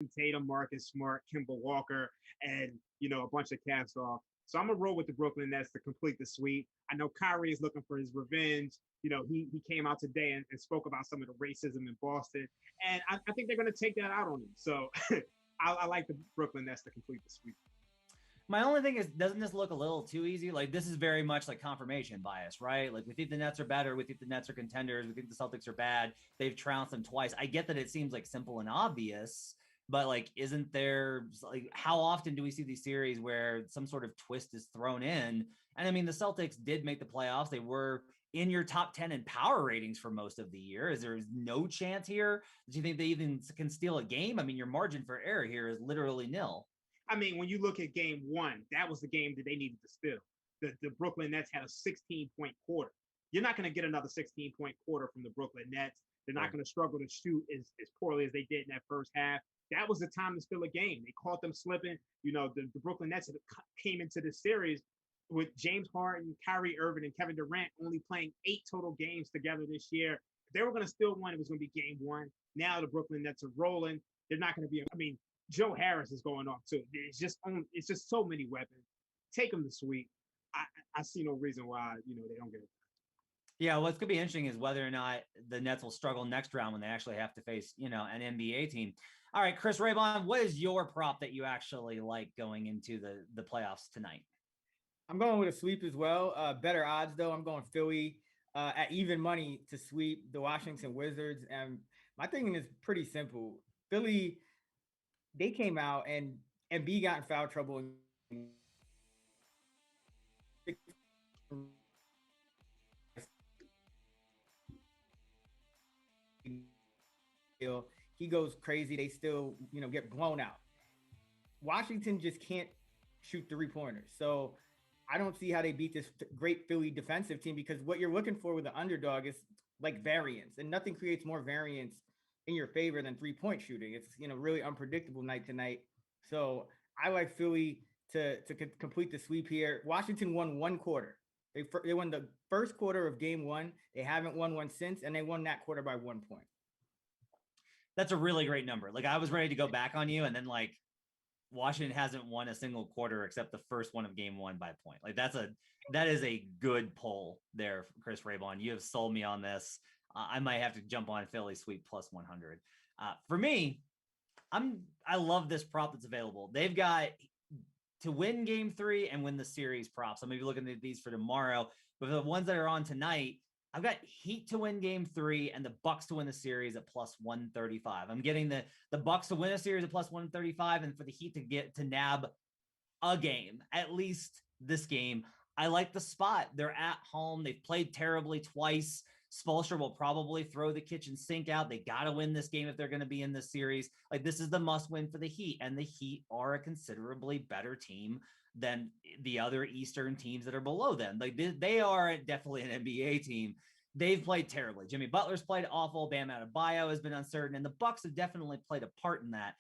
Tatum, Marcus Smart, Kimball Walker, and a bunch of cast off. So I'm gonna roll with the Brooklyn Nets to complete the sweep. I know Kyrie is looking for his revenge. He came out today and spoke about some of the racism in Boston, and I think they're gonna take that out on him. So I like the Brooklyn Nets to complete the sweep. My only thing is, doesn't this look a little too easy? Like, this is very much like confirmation bias, right? Like, we think the Nets are better. We think the Nets are contenders. We think the Celtics are bad. They've trounced them twice. I get that it seems like simple and obvious, but like, isn't there, like, how often do we see these series where some sort of twist is thrown in? And I mean, the Celtics did make the playoffs. They were in your top 10 in power ratings for most of the year. Is there no chance here that you think they even can steal a game? I mean, your margin for error here is literally nil. I mean, when you look at game one, that was the game that they needed to steal. The Brooklyn Nets had a 16-point quarter. You're not going to get another 16-point quarter from the Brooklyn Nets. They're not going to struggle to shoot as poorly as they did in that first half. That was the time to steal a game. They caught them slipping. The Brooklyn Nets came into this series with James Harden, Kyrie Irving, and Kevin Durant only playing 8 total games together this year. If they were going to steal one, it was going to be game one. Now the Brooklyn Nets are rolling. They're not going to be, Joe Harris is going off too. It's just so many weapons. Take them to sweep. I see no reason why they don't get it. Yeah, what's going to be interesting is whether or not the Nets will struggle next round when they actually have to face an NBA team. All right, Chris Raybon, what is your prop that you actually like going into the playoffs tonight? I'm going with a sweep as well. Better odds though. I'm going Philly at even money to sweep the Washington Wizards. And my thinking is pretty simple. Philly, they came out and B got in foul trouble. He goes crazy. They still, get blown out. Washington just can't shoot 3-pointers. So I don't see how they beat this great Philly defensive team, because what you're looking for with the underdog is like variance, and nothing creates more variance in your favor than 3-point shooting. It's, really unpredictable night to night. So I like Philly to complete the sweep here. Washington won one quarter. They won the first quarter of game one. They haven't won one since, and they won that quarter by 1 point. That's a really great number. Like, I was ready to go back on you, and then like Washington hasn't won a single quarter except the first one of game one by a point. Like, that is a good pull there, Chris Raybon. You have sold me on this. I might have to jump on Philly sweep plus 100. For me, I love this prop that's available. They've got to win game 3 and win the series props. I'm going to be looking at these for tomorrow, but the ones that are on tonight, I've got Heat to win game 3 and the Bucks to win the series at plus 135. I'm getting the Bucks to win a series at plus 135 and for the Heat to get to nab a game, at least this game. I like the spot. They're at home. They've played terribly twice. Spoelstra will probably throw the kitchen sink out. They got to win this game if they're going to be in this series. Like, this is the must win for the Heat, and the Heat are a considerably better team than the other Eastern teams that are below them. Like, they are definitely an NBA team. They've played terribly. Jimmy Butler's played awful. Bam Adebayo has been uncertain, and the Bucks have definitely played a part in that.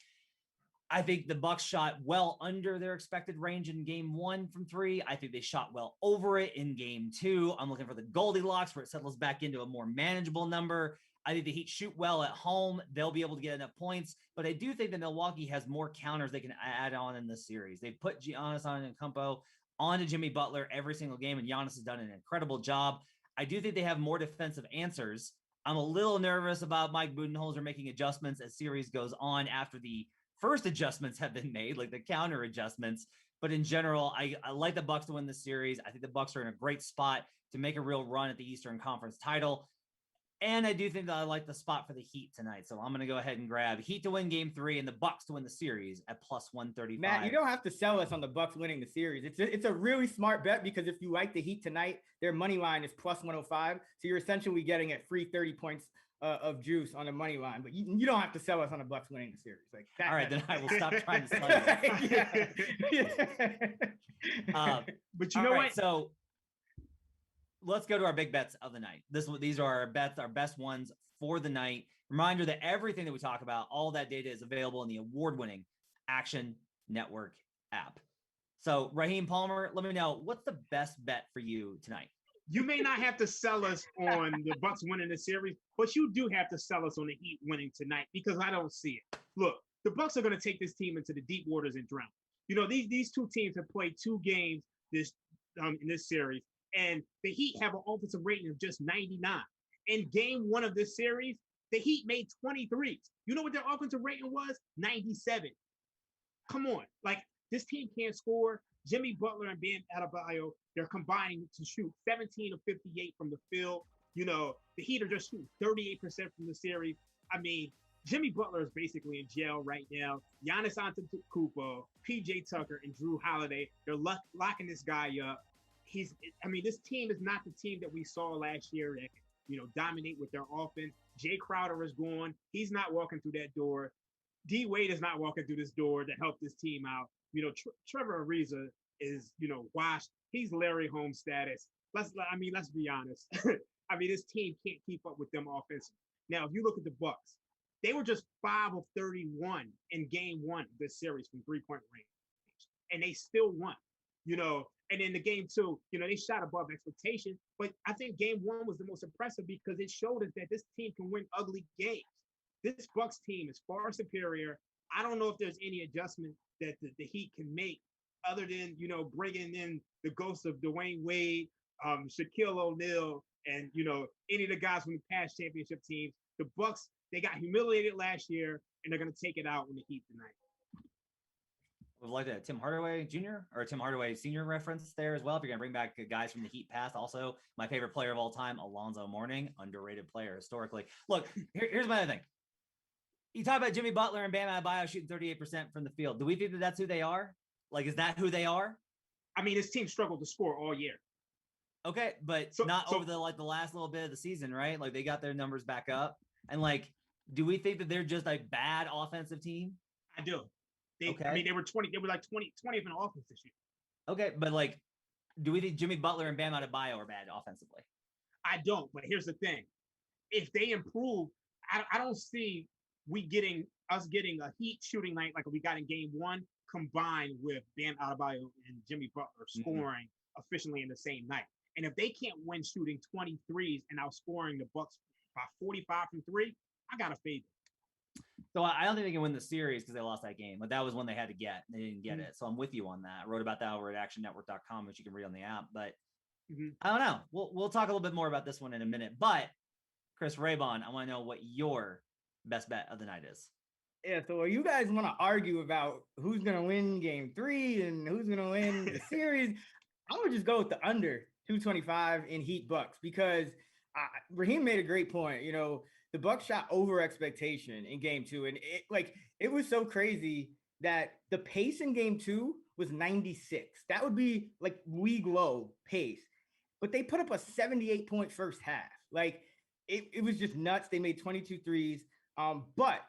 I think the Bucks shot well under their expected range in game 1 from 3. I think they shot well over it in game 2. I'm looking for the Goldilocks where it settles back into a more manageable number. I think the Heat shoot well at home. They'll be able to get enough points, but I do think that Milwaukee has more counters they can add on in this series. They put Giannis Antetokounmpo onto Jimmy Butler every single game, and Giannis has done an incredible job. I do think they have more defensive answers. I'm a little nervous about Mike Budenholzer making adjustments as series goes on after the first adjustments have been made, like the counter adjustments. But in general, I like the Bucks to win the series. I think the Bucks are in a great spot to make a real run at the Eastern Conference title. And I do think that I like the spot for the Heat tonight. So I'm going to go ahead and grab Heat to win game 3 and the Bucks to win the series at plus 135. Matt, you don't have to sell us on the Bucks winning the series. It's a really smart bet, because if you like the Heat tonight, their money line is plus 105. So you're essentially getting a free 30 points of juice on the money line, but you don't have to sell us on the Bucks winning the series. Like that, all right, then I will stop trying to sell you. But you know what? So let's go to our big bets of the night. These are our bets, our best ones for the night. Reminder that everything that we talk about, all that data is available in the award-winning Action Network app. So Raheem Palmer, let me know, what's the best bet for you tonight? You may not have to sell us on the Bucks winning the series, but you do have to sell us on the Heat winning tonight, because I don't see it. Look, the Bucks are going to take this team into the deep waters and drown. You know, these two teams have played 2 games in this series, and the Heat have an offensive rating of just 99. In game 1 of this series, the Heat made 23s. You know what their offensive rating was? 97. Come on. Like, this team can't score. Jimmy Butler and Bam Adebayo, they're combining to shoot 17 of 58 from the field. You know, the Heat are just shooting 38% from the series. I mean, Jimmy Butler is basically in jail right now. Giannis Antetokounmpo, PJ Tucker, and Drew Holiday, they're locking this guy up. This team is not the team that we saw last year that, you know, dominate with their offense. Jay Crowder is gone. He's not walking through that door. D Wade is not walking through this door to help this team out. You know, Trevor Ariza is, you know, washed. He's Larry Holmes status. Let's be honest. I mean, this team can't keep up with them offensively. Now, if you look at the Bucks, they were just 5 of 31 in game 1 of this series from 3-point range, and they still won. You know, and in the game 2, you know, they shot above expectation. But I think game 1 was the most impressive because it showed us that this team can win ugly games. This Bucks team is far superior. I don't know if there's any adjustment that the Heat can make other than, you know, bringing in the ghost of Dwayne Wade, Shaquille O'Neal, and, you know, any of the guys from the past championship teams. The Bucks, they got humiliated last year, and they're going to take it out on the Heat tonight. Would like a Tim Hardaway Jr. or Tim Hardaway Sr. reference there as well. If you're going to bring back guys from the Heat past, also my favorite player of all time, Alonzo Mourning, underrated player historically. Look, here's my other thing. You talk about Jimmy Butler and Bam Adebayo shooting 38% from the field. Do we think that that's who they are? Like, is that who they are? I mean, this team struggled to score all year. Okay, but not over the last little bit of the season, right? Like, they got their numbers back up. And, like, do we think that they're just a bad offensive team? I do. Okay. I mean, they were like 20th in offense this year. Okay, but, like, do we think Jimmy Butler and Bam Adebayo are bad offensively? I don't, but here's the thing. If they improve, I don't see getting a Heat shooting night like we got in game 1 combined with Bam Adebayo and Jimmy Butler scoring efficiently in the same night. And if they can't win shooting 23s and outscoring the Bucks by 45 from 3, I got to fade them. So I don't think they can win the series because they lost that game, but that was one they had to get. They didn't get it. So I'm with you on that. I wrote about that over at actionnetwork.com, which you can read on the app. But I don't know. We'll talk a little bit more about this one in a minute. But Chris Raybon, I want to know what your best bet of the night is. Yeah, so you guys want to argue about who's going to win game 3 and who's going to win the series, I'm going to just go with the under 225 in Heat Bucks because Raheem made a great point. You know, the Bucks shot over expectation in game 2, and it was so crazy that the pace in game 2 was 96. That would be like league low pace, but they put up a 78-point first half. Like it was just nuts. They made 22 threes. But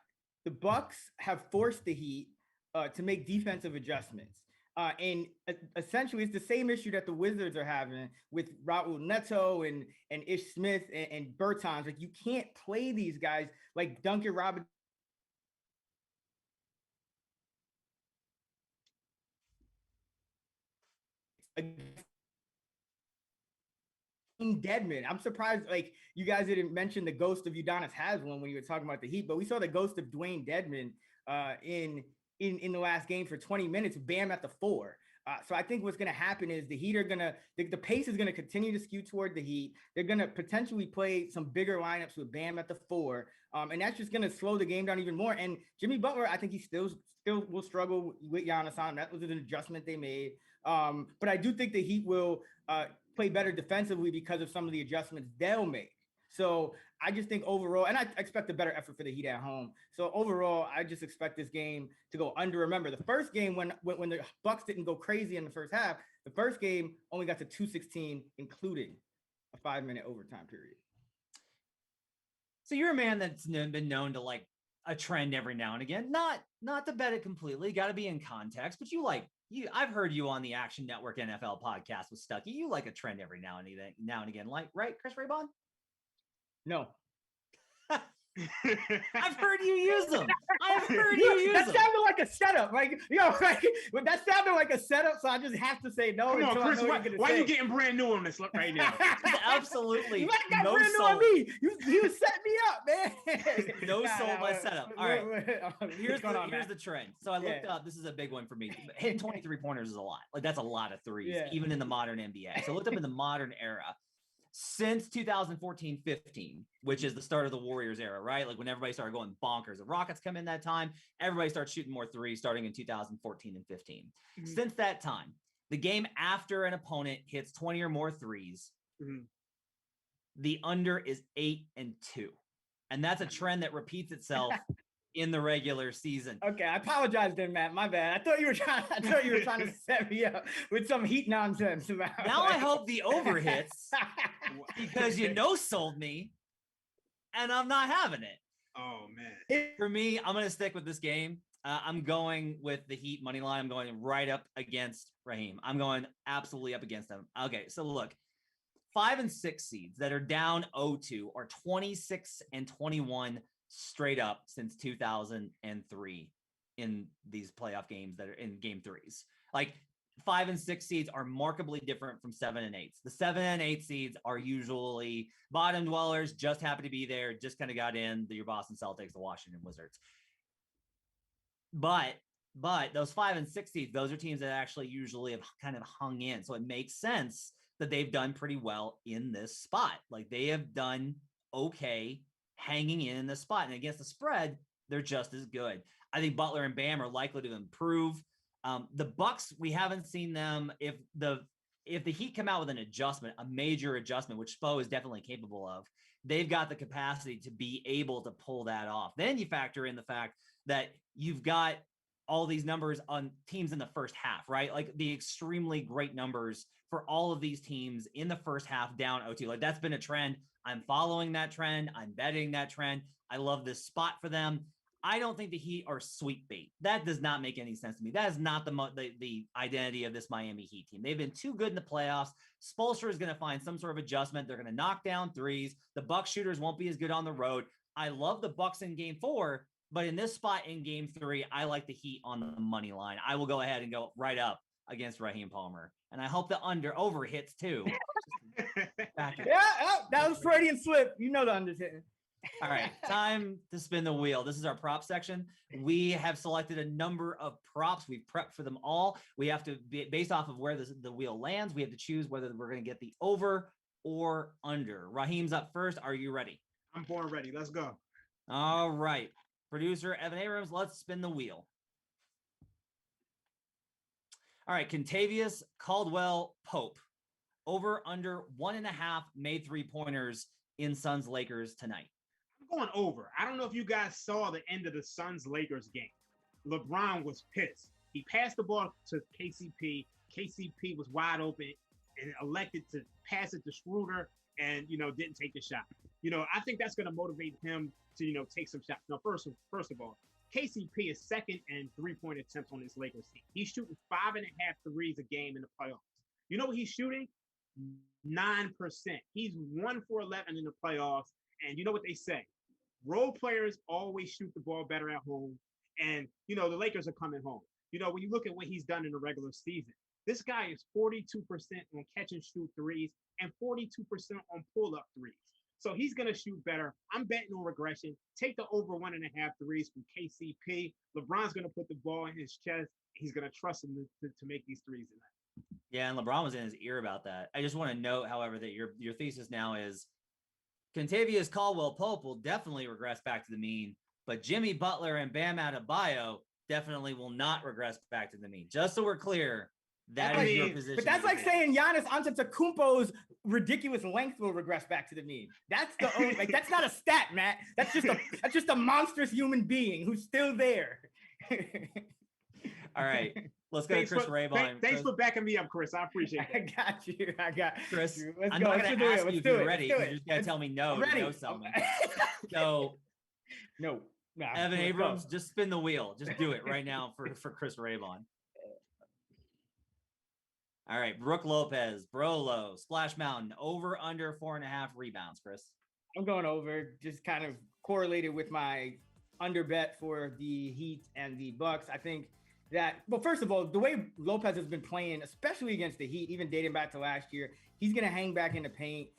the Bucks have forced the Heat to make defensive adjustments. And essentially, it's the same issue that the Wizards are having with Raul Neto and Ish Smith and Bertans. Like, you can't play these guys like Duncan Robinson. Deadman. I'm surprised, like, you guys didn't mention the ghost of Udonis Haslem when you were talking about the Heat, but we saw the ghost of Dwayne Dedman in the last game for 20 minutes, Bam at the 4. So I think what's going to happen is the Heat are going to, the pace is going to continue to skew toward the Heat. They're going to potentially play some bigger lineups with Bam at the 4. And that's just going to slow the game down even more. And Jimmy Butler, I think he still will struggle with Giannis on. That was an adjustment they made. But I do think the Heat will play better defensively because of some of the adjustments they'll make. So I just think overall, and I expect a better effort for the Heat at home. So overall, I just expect this game to go under. Remember, the first game when the Bucks didn't go crazy in the first half, the first game only got to 216, including a 5-minute overtime period. So you're a man that's been known to like a trend every now and again, not to bet it completely, got to be in context, but I've heard you on the Action Network NFL podcast with Stuckey. You like a trend every now and again, like, right, Chris Raybon? No. I've heard you use them. I've heard you use them. That sounded like like a setup. Like, like, but that sounded like a setup, so I just have to say no. Come on, Chris. Why are you get? getting brand new on this right now? Absolutely. You got no brand new soul. on me. He was setting me up, man. No soul by setup. All right. Here's the trend. So I looked Yeah. up. This is a big one for me. Hitting 23 pointers is a lot. Like that's a lot of threes, Yeah. even in the modern NBA. So I looked up in the modern era. Since 2014-15, which is the start of the Warriors era, right? Like when everybody started going bonkers. The Rockets come in that time. Everybody starts shooting more threes starting in 2014 and 15. Mm-hmm. Since that time, the game after an opponent hits 20 or more threes, mm-hmm. the under is 8-2. And that's a trend that repeats itself in the regular season. Okay, I apologize then, Matt. My bad. I thought you were trying to set me up with some heat nonsense about. Now I hope the over hits because sold me, and I'm not having it. Oh man. For me, I'm gonna stick with this game. I'm going with the Heat money line. I'm going right up against Raheem. I'm going absolutely up against them. Okay, so look, 5 and 6 seeds that are down 0-2 are 26-21. Straight up since 2003 in these playoff games that are in game threes. Like 5 and 6 seeds are markedly different from 7 and 8s. The 7 and 8 seeds are usually bottom dwellers, just happy to be there, just kind of got in, your Boston Celtics, the Washington Wizards. But those 5 and 6 seeds, those are teams that actually usually have kind of hung in. So it makes sense that they've done pretty well in this spot. Like they have done okay hanging in the spot, and against the spread, they're just as good. I think Butler and Bam are likely to improve. The Bucks, we haven't seen them. If the Heat come out with an adjustment, a major adjustment, which Spo is definitely capable of, they've got the capacity to be able to pull that off. Then you factor in the fact that you've got all these numbers on teams in the first half, right? Like the extremely great numbers for all of these teams in the first half down 0-2. Like that's been a trend. I'm following that trend. I'm betting that trend. I love this spot for them. I don't think the Heat are sweet bait. That does not make any sense to me. That is not the identity of this Miami Heat team. They've been too good in the playoffs. Spoelstra is going to find some sort of adjustment. They're going to knock down threes. The Bucks shooters won't be as good on the road. I love the Bucks in game 4, but in this spot in game 3, I like the Heat on the money line. I will go ahead and go right up against Raheem Palmer. And I hope the over hits too. That was Freudian slip. You know the under's hitting. All right, time to spin the wheel. This is our prop section. We have selected a number of props. We've prepped for them all. We have to, based off of where the wheel lands, we have to choose whether we're going to get the over or under. Raheem's up first. Are you ready? I'm born ready. Let's go. All right. Producer Evan Abrams, let's spin the wheel. All right, Kentavious Caldwell Pope. Over under 1.5 made 3-pointers in Suns Lakers tonight. I'm going over. I don't know if you guys saw the end of the Suns Lakers game. LeBron was pissed. He passed the ball to KCP. KCP was wide open and elected to pass it to Schroeder and, didn't take the shot. I think that's going to motivate him to, take some shots. Now, first of all, KCP is second in 3-point attempts on this Lakers team. He's shooting 5.5 threes a game in the playoffs. You know what he's shooting? 9%. He's 1 for 11 in the playoffs. And you know what they say? Role players always shoot the ball better at home. And, the Lakers are coming home. When you look at what he's done in the regular season, this guy is 42% on catch and shoot threes and 42% on pull-up threes. So he's going to shoot better. I'm betting on regression. Take the over 1.5 threes from KCP. LeBron's going to put the ball in his chest. He's going to trust him to make these threes tonight. Yeah, and LeBron was in his ear about that. I just want to note, however, that your thesis now is Kentavious Caldwell Pope will definitely regress back to the mean, but Jimmy Butler and Bam Adebayo definitely will not regress back to the mean. Just so we're clear, that is your position. But that's like saying Giannis Antetokounmpo's ridiculous length will regress back to the mean. That's the only, that's not a stat, Matt. That's just a monstrous human being who's still there. All right. Let's go to Chris Raybon. Thanks for backing me up, Chris. I appreciate it. I got Chris, you. I'm not going to ask you if you're ready. You just got to tell me no. No, something. So, no. Evan Abrams, just spin the wheel. Just do it right now for Chris Raybon. All right. Brooke Lopez, Brolo, Splash Mountain, over under 4.5 rebounds, Chris. I'm going over, just kind of correlated with my under bet for the Heat and the Bucks. I think that, well, first of all, the way Lopez has been playing, especially against the Heat, even dating back to last year, he's gonna hang back in the paint.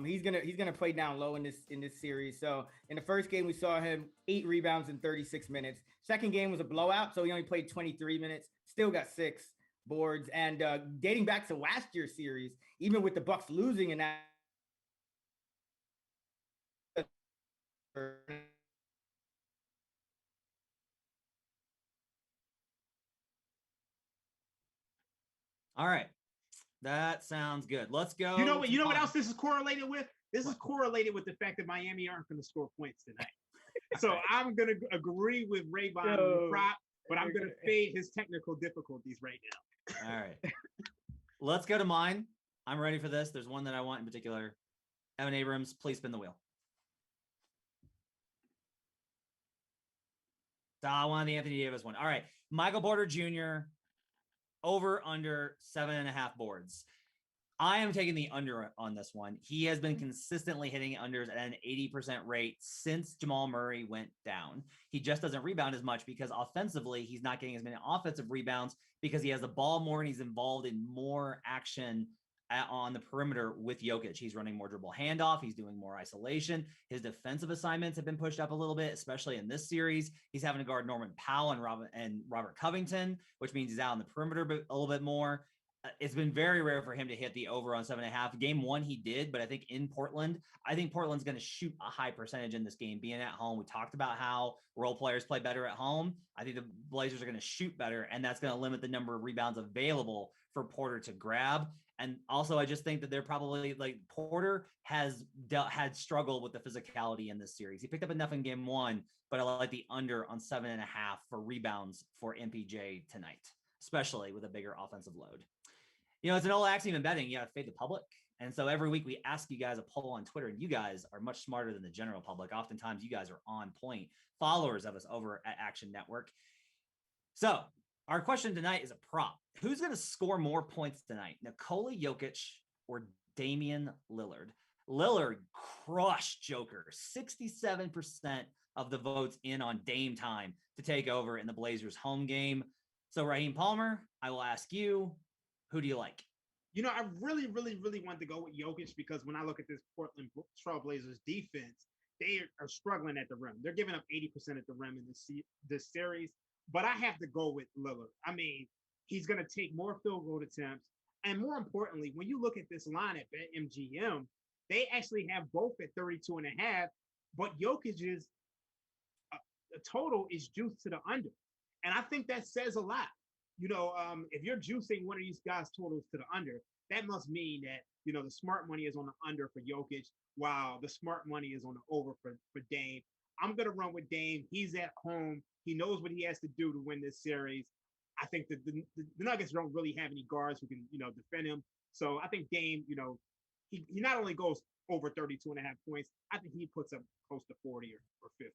He's gonna play down low in this series. So in the first game, we saw him 8 rebounds in 36 minutes. Second game was a blowout, so he only played 23 minutes. Still got 6 boards. And dating back to last year's series, even with the Bucks losing in that. All right. That sounds good. Let's go. You know what else this is correlated with? This is correlated with the fact that Miami aren't going to score points tonight. So I'm going to agree with Raybon on the prop, but I'm going to fade his technical difficulties right now. All right. Let's go to mine. I'm ready for this. There's one that I want in particular. Evan Abrams, please spin the wheel. I wanted the Anthony Davis one. All right. Michael Porter Jr. over under 7.5 boards. I am taking the under on this one. He has been consistently hitting unders at an 80% rate since Jamal Murray went down. He just doesn't rebound as much because offensively, he's not getting as many offensive rebounds because he has the ball more and he's involved in more action on the perimeter with Jokic. He's running more dribble handoff. He's doing more isolation. His defensive assignments have been pushed up a little bit, especially in this series. He's having to guard Norman Powell and Robert Covington, which means he's out on the perimeter a little bit more. It's been very rare for him to hit the over on 7.5. Game 1, he did, but I think in Portland, I think Portland's going to shoot a high percentage in this game. Being at home, we talked about how role players play better at home. I think the Blazers are going to shoot better, and that's going to limit the number of rebounds available for Porter to grab. And also, I just think that they're probably like Porter had struggled with the physicality in this series. He picked up enough in game 1, but I like the under on 7.5 for rebounds for MPJ tonight, especially with a bigger offensive load. You know, it's an old axiom in betting. You got to fade the public. And so every week we ask you guys a poll on Twitter, and you guys are much smarter than the general public. Oftentimes you guys are on point, followers of us over at Action Network. So our question tonight is a prop. Who's going to score more points tonight? Nikola Jokic or Damian Lillard? Lillard crushed Joker. 67% of the votes in on Dame time to take over in the Blazers home game. So Raheem Palmer, I will ask you, who do you like? You know, I really, really, really want to go with Jokic because when I look at this Portland Trailblazers defense, they are struggling at the rim. They're giving up 80% at the rim in this series. But I have to go with Lillard. I mean, he's going to take more field goal attempts. And more importantly, when you look at this line at BetMGM, they actually have both at 32.5, but Jokic's the total is juiced to the under. And I think that says a lot. You know, if you're juicing one of these guys' totals to the under, that must mean that, you know, the smart money is on the under for Jokic, while the smart money is on the over for Dame. I'm going to run with Dame. He's at home. He knows what he has to do to win this series. I think that the Nuggets don't really have any guards who can, you know, defend him. So I think Dame, you know, he not only goes over 32.5 points, I think he puts up close to 40 or 50.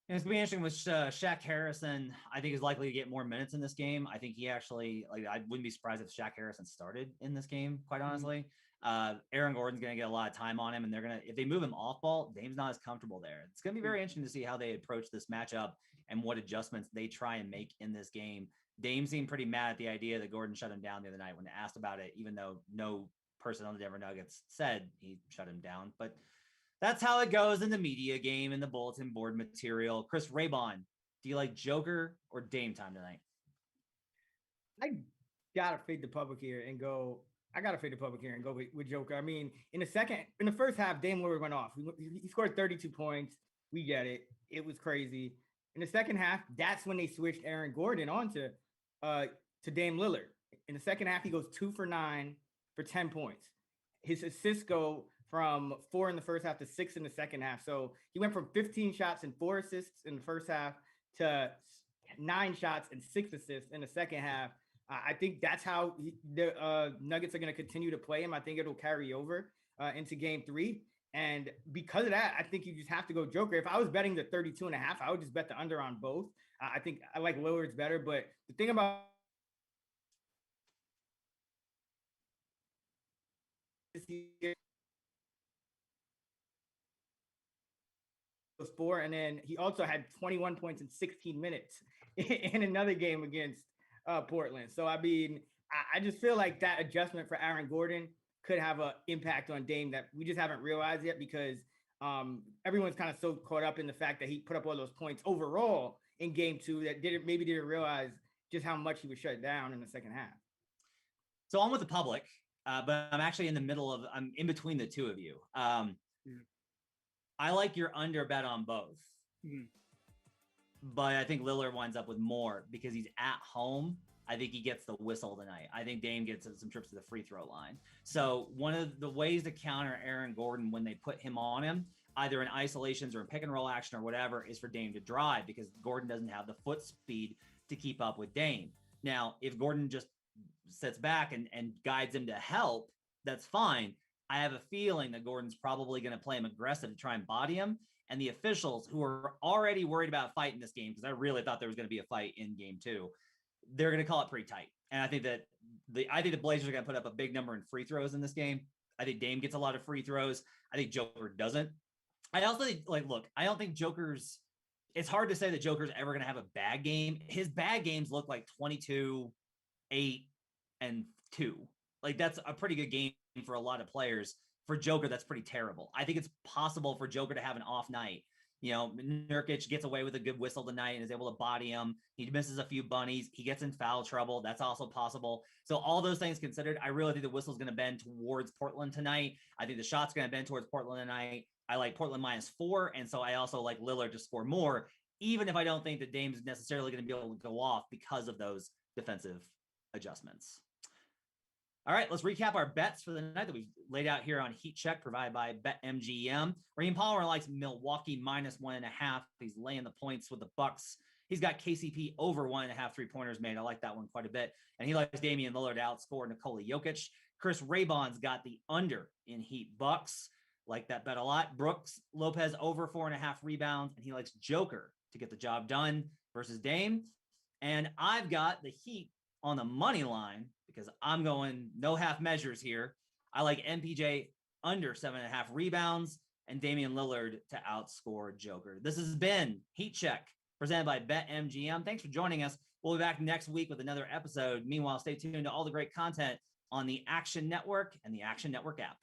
And it's going to be interesting with Shaq Harrison. I think is likely to get more minutes in this game. I think he actually, like, I wouldn't be surprised if Shaq Harrison started in this game, quite honestly. Aaron Gordon's going to get a lot of time on him, and they're going to, if they move him off ball, Dame's not as comfortable there. It's going to be very interesting to see how they approach this matchup and what adjustments they try and make in this game. Dame seemed pretty mad at the idea that Gordon shut him down the other night when asked about it, even though no person on the Denver Nuggets said he shut him down. But that's how it goes in the media game and the bulletin board material. Chris Raybon, do you like Joker or Dame time tonight? I gotta fade the public here and go. I gotta fade the public here and go with Joker. I mean, in the first half, Dame Lillard went off. He scored 32 points. We get it. It was crazy. In the second half, that's when they switched Aaron Gordon onto to Dame Lillard. In the second half, he goes 2 for 9 for 10 points. His assists go from 4 in the first half to 6 in the second half. So he went from 15 shots and 4 assists in the first half to 9 shots and 6 assists in the second half. I think that's how the Nuggets are going to continue to play him. I think it'll carry over into game 3. And because of that, I think you just have to go Joker. If I was betting the 32.5, I would just bet the under on both. I think I like Lillard's better. But the thing about this year, 4, and then he also had 21 points in 16 minutes in another game against Portland. So I mean, I just feel like that adjustment for Aaron Gordon could have an impact on Dame that we just haven't realized yet, because everyone's kind of so caught up in the fact that he put up all those points overall in game 2 that didn't realize just how much he was shut down in the second half. So I'm with the public, but I'm actually I'm in between the two of you. I like your under bet on both, but I think Lillard winds up with more because he's at home. I think he gets the whistle tonight. I think Dame gets some trips to the free throw line. So one of the ways to counter Aaron Gordon when they put him on him, either in isolations or in pick and roll action or whatever, is for Dame to drive, because Gordon doesn't have the foot speed to keep up with Dame. Now, if Gordon just sits back and guides him to help, that's fine. I have a feeling that Gordon's probably going to play him aggressive to try and body him. And the officials, who are already worried about fighting this game, because I really thought there was going to be a fight in game 2, they're going to call it pretty tight. And I think that the Blazers are going to put up a big number in free throws in this game. I think Dame gets a lot of free throws. I think Joker doesn't. I also think, I don't think Joker's, it's hard to say that Joker's ever going to have a bad game. His bad games look like 22, 8, and 2. Like, that's a pretty good game for a lot of players. For Joker, that's pretty terrible. I think it's possible for Joker to have an off night. You know, Nurkic gets away with a good whistle tonight and is able to body him. He misses a few bunnies. He gets in foul trouble. That's also possible. So all those things considered, I really think the whistle's going to bend towards Portland tonight. I think the shot's going to bend towards Portland tonight. I like Portland -4. And so I also like Lillard to score more, even if I don't think that Dame's necessarily going to be able to go off because of those defensive adjustments. All right, let's recap our bets for the night that we've laid out here on Heat Check, provided by BetMGM. Raheem Palmer likes Milwaukee -1.5. He's laying the points with the Bucks. He's got KCP over 1.5 3-pointers made. I like that one quite a bit. And he likes Damian Lillard to outscore Nikola Jokic. Chris Raybon's got the under in Heat Bucks. Like that bet a lot. Brooks Lopez over 4.5 rebounds. And he likes Joker to get the job done versus Dame. And I've got the Heat on the money line, because I'm going no half measures here. I like MPJ under 7.5 rebounds and Damian Lillard to outscore Joker. This has been Heat Check, presented by BetMGM. Thanks for joining us. We'll be back next week with another episode. Meanwhile, stay tuned to all the great content on the Action Network and the Action Network app.